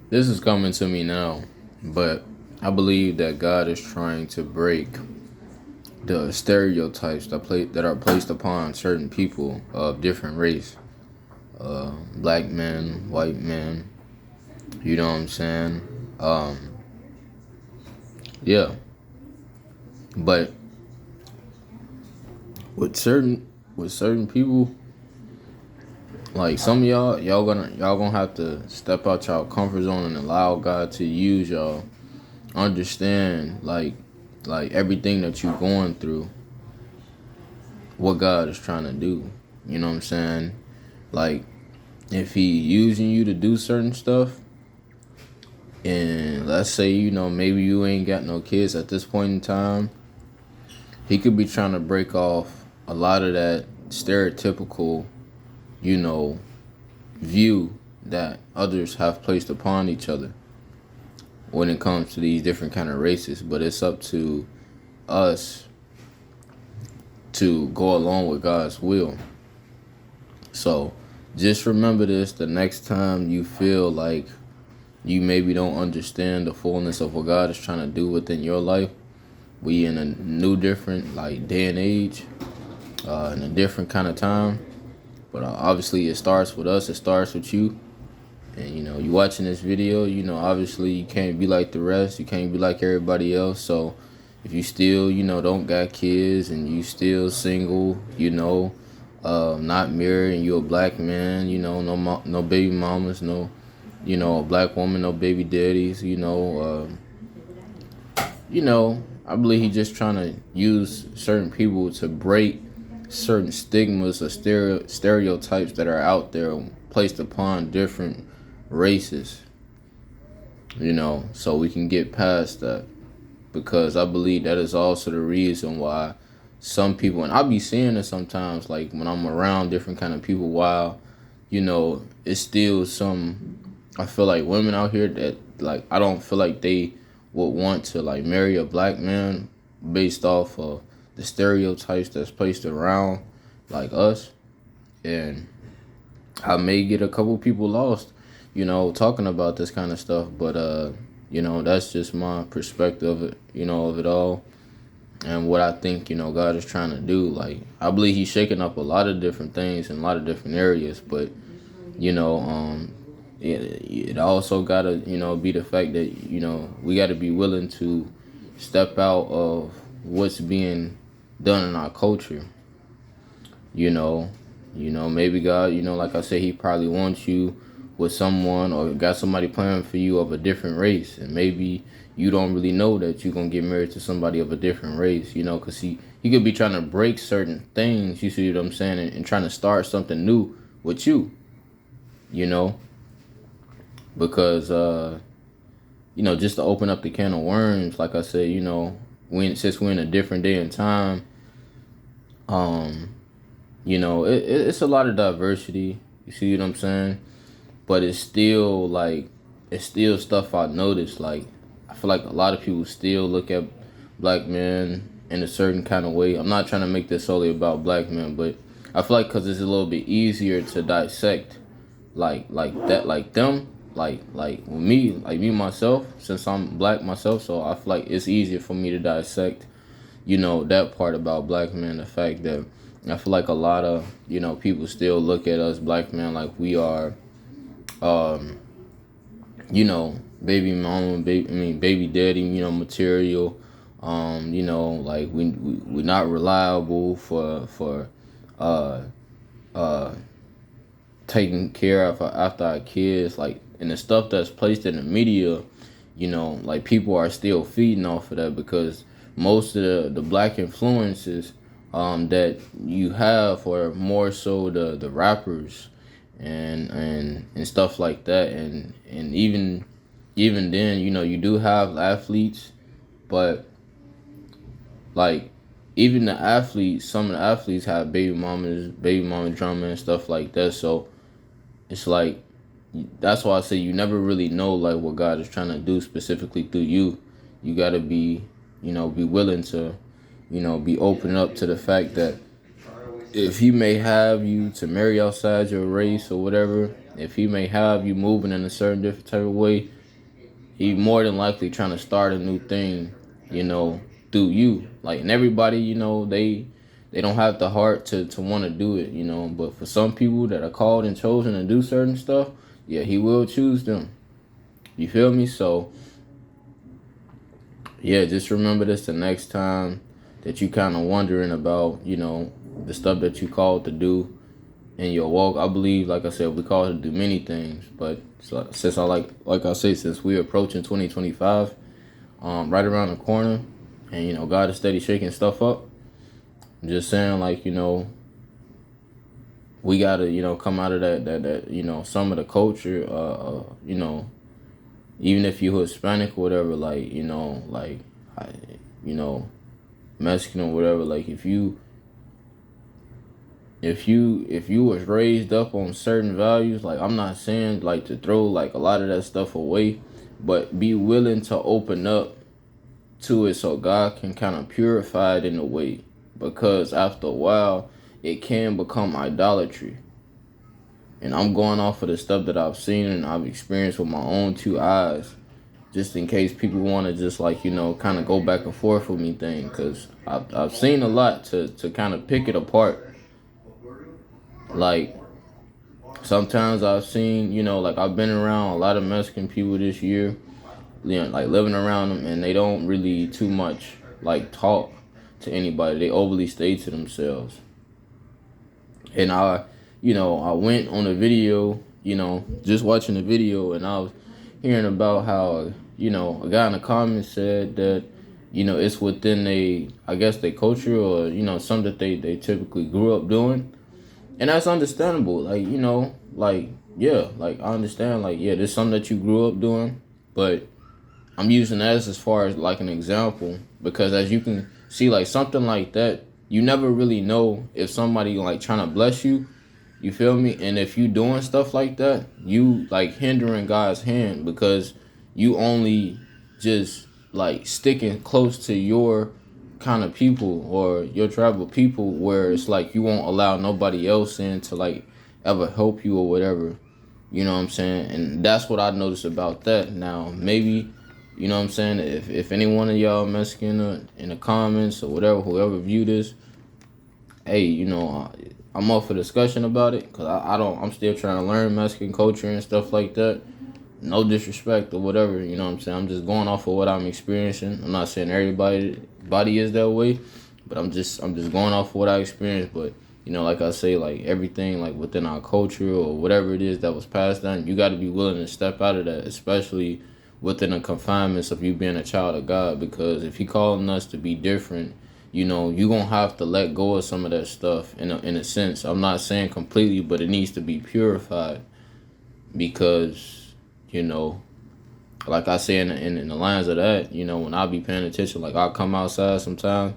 This is coming to me now, but I believe that God is trying to break the stereotypes that are placed upon certain people of different race, black men, white men. You know what I'm saying? Yeah, but with certain people, like some of y'all gonna have to step out y'all comfort zone and allow God to use y'all. Understand like everything that you're going through, what God is trying to do. You know what I'm saying? Like if he using you to do certain stuff, and let's say, maybe you ain't got no kids at this point in time, he could be trying to break off a lot of that stereotypical, you know, view that others have placed upon each other when it comes to these different kind of races. But it's up to us to go along with God's will. So just remember this: the next time you feel like you maybe don't understand the fullness of what God is trying to do within your life, we in a new different like day and age, in a different kind of time. But obviously it starts with us, it starts with you. And you watching this video, obviously you can't be like the rest, you can't be like everybody else. So if you still, don't got kids and you still single, not married, and you a black man, no baby mamas, no, a black woman, no baby daddies, I believe he's just trying to use certain people to break certain stigmas or stereotypes that are out there placed upon different races, so we can get past that. Because I believe that is also the reason why some people, and I'll be seeing it sometimes, like when I'm around different kind of people, while, it's still I feel like women out here that, like, I don't feel like they would want to, like, marry a black man based off of the stereotypes that's placed around, like, us. And I may get a couple people lost, talking about this kind of stuff, but that's just my perspective, of it all, and what I think, God is trying to do. Like, I believe he's shaking up a lot of different things in a lot of different areas, but you know, it also gotta, be the fact that, we gotta be willing to step out of what's being done in our culture. you know Maybe God, like I said, he probably wants you with someone, or got somebody planning for you of a different race, and maybe you don't really know that you're gonna get married to somebody of a different race, because he could be trying to break certain things, you see what I'm saying, and trying to start something new with you, you know because just to open up the can of worms, like I said, since we're in a different day and time, it's a lot of diversity. You see what I'm saying? But it's still stuff I noticed. Like, I feel like a lot of people still look at black men in a certain kind of way. I'm not trying to make this solely about black men, but I feel like because it's a little bit easier to dissect, like that, like them, like with me, like me myself, since I'm black myself. So I feel like it's easier for me to dissect, that part about black men. The fact that I feel like a lot of, people still look at us black men like we are, baby mama, baby daddy, material. Like we're not reliable for uh uh taking care of after our kids, like, and the stuff that's placed in the media, like people are still feeding off of that, because most of the black influences that you have are more so the rappers and stuff like that, and even then, you do have athletes, but like even the athletes, some of the athletes have baby mama drama and stuff like that. So it's like, that's why I say you never really know like what God is trying to do specifically through you. You gotta be, be willing to, be open up to the fact that if he may have you to marry outside your race or whatever, if he may have you moving in a certain different type of way, he more than likely trying to start a new thing, you know, through you. Like, and everybody, you know, they don't have the heart to want to do it, you know. But for some people that are called and chosen to do certain stuff, yeah, he will choose them. You feel me? So yeah, just remember this the next time that you kind of wondering about, you know, the stuff that you called to do in your walk. I believe, like I said, we called to do many things, but so, since I like I say, since we're approaching 2025, right around the corner, and you know, God is steady shaking stuff up. I'm just saying, like, you know, we gotta, you know, come out of that you know, some of the culture, you know, even if you're Hispanic or whatever, like, you know, like, you know, Mexican or whatever, like, if you was raised up on certain values, like, I'm not saying like to throw like a lot of that stuff away, but be willing to open up to it so God can kind of purify it in a way, because after a while it can become idolatry. And I'm going off of the stuff that I've seen and I've experienced with my own two eyes, just in case people want to just, like, you know, kind of go back and forth with me thing, because I've seen a lot to kind of pick it apart. Like, sometimes I've seen, you know, like, I've been around a lot of Mexican people this year, you know, like, living around them, and they don't really too much like talk to anybody. They overly stay to themselves. And you know, I went on a video, you know, just watching the video, and I was hearing about how, you know, a guy in the comments said that, you know, it's within I guess their culture, or, you know, something that they typically grew up doing. And that's understandable. Like, you know, like, yeah, like, I understand, like, yeah, there's something that you grew up doing, but I'm using that as far as like an example, because as you can see, like, something like that, you never really know if somebody like trying to bless you. You feel me? And if you doing stuff like that, you like hindering God's hand, because you only just like sticking close to your kind of people or your tribal people, where it's like you won't allow nobody else in to like ever help you or whatever. You know what I'm saying? And that's what I noticed about that. Now, maybe, you know what I'm saying, if any one of y'all Mexican in the comments or whatever, whoever view this, hey, you know, I'm up for discussion about it, because I'm still trying to learn Mexican culture and stuff like that. No disrespect or whatever, you know what I'm saying? I'm just going off of what I'm experiencing. I'm not saying everybody is that way, but I'm just going off of what I experienced. But, you know, like I say, like, everything like within our culture or whatever it is that was passed down, you got to be willing to step out of that, especially within the confinements of you being a child of God. Because if He calling us to be different, you know, you're going to have to let go of some of that stuff in a sense. I'm not saying completely, but it needs to be purified, because, you know, like I say in the lines of that, you know, when I be paying attention, like, I'll come outside sometime,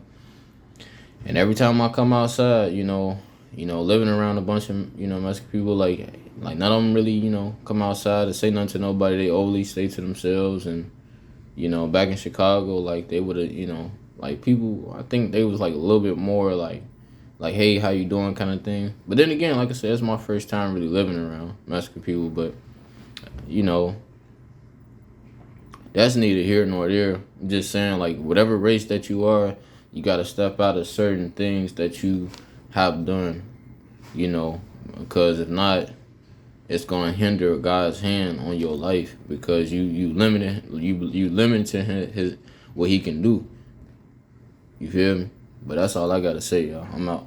and every time I come outside, you know, living around a bunch of, you know, Mexican people, like none of them really, you know, come outside and say nothing to nobody. They overly stay to themselves. And, you know, back in Chicago, like, they would have, you know, like, people, I think they was like a little bit more like, hey, how you doing kind of thing. But then again, like I said, it's my first time really living around Mexican people. But, you know, that's neither here nor there. I'm just saying, like, whatever race that you are, you got to step out of certain things that you have done, you know, because if not, it's going to hinder God's hand on your life, because you limited his what He can do. You feel me? But that's all I got to say, y'all. I'm out.